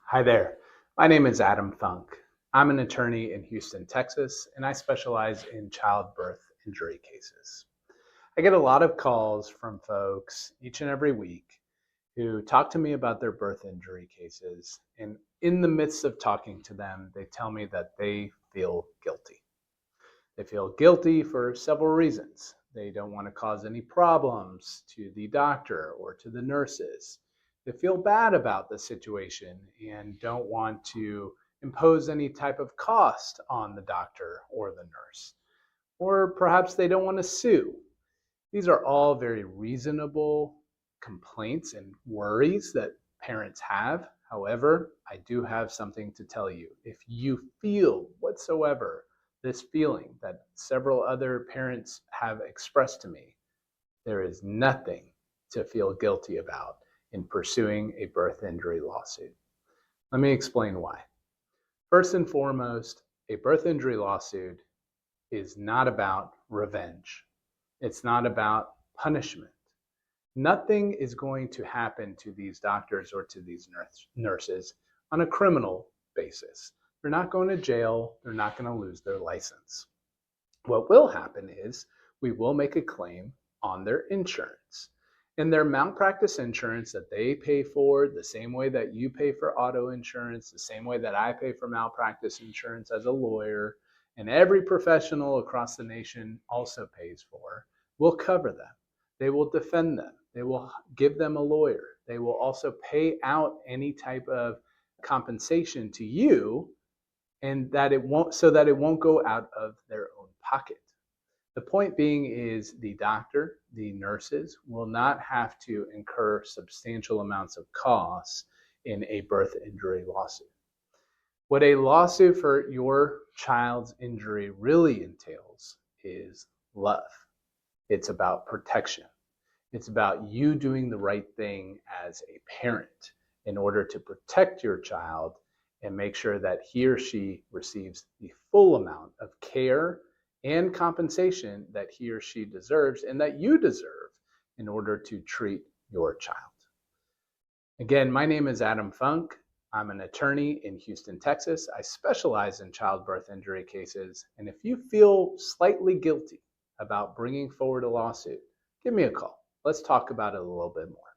Hi there. My name is Adam Funk. I'm an attorney in Houston, Texas, and I specialize in childbirth injury cases. I get a lot of calls from folks each and every week who talk to me about their birth injury cases. And in the midst of talking to them, they tell me that they feel guilty. They feel guilty for several reasons. They don't want to cause any problems to the doctor or to the nurses. They feel bad about the situation and don't want to impose any type of cost on the doctor or the nurse. Or perhaps they don't want to sue. These are all very reasonable complaints and worries that parents have. However, I do have something to tell you. If you feel whatsoever this feeling that several other parents have expressed to me, there is nothing to feel guilty about in pursuing a birth injury lawsuit. Let me explain why. First and foremost, a birth injury lawsuit is not about revenge. It's not about punishment. Nothing is going to happen to these doctors or to these nurses on a criminal basis. They're not going to jail. They're not going to lose their license. What will happen is we will make a claim on their insurance. And their malpractice insurance that they pay for, the same way that you pay for auto insurance, the same way that I pay for malpractice insurance as a lawyer, and every professional across the nation also pays for, will cover them. They will defend them. They will give them a lawyer. They will also pay out any type of compensation to you, and that it won't go out of their own pocket. The point being is the doctor, the nurses will not have to incur substantial amounts of costs in a birth injury lawsuit. What a lawsuit for your child's injury really entails is love. It's about protection. It's about you doing the right thing as a parent in order to protect your child and make sure that he or she receives the full amount of care and compensation that he or she deserves and that you deserve in order to treat your child. Again, my name is Adam Funk. I'm an attorney in Houston, Texas. I specialize in childbirth injury cases. And if you feel slightly guilty about bringing forward a lawsuit, give me a call. Let's talk about it a little bit more.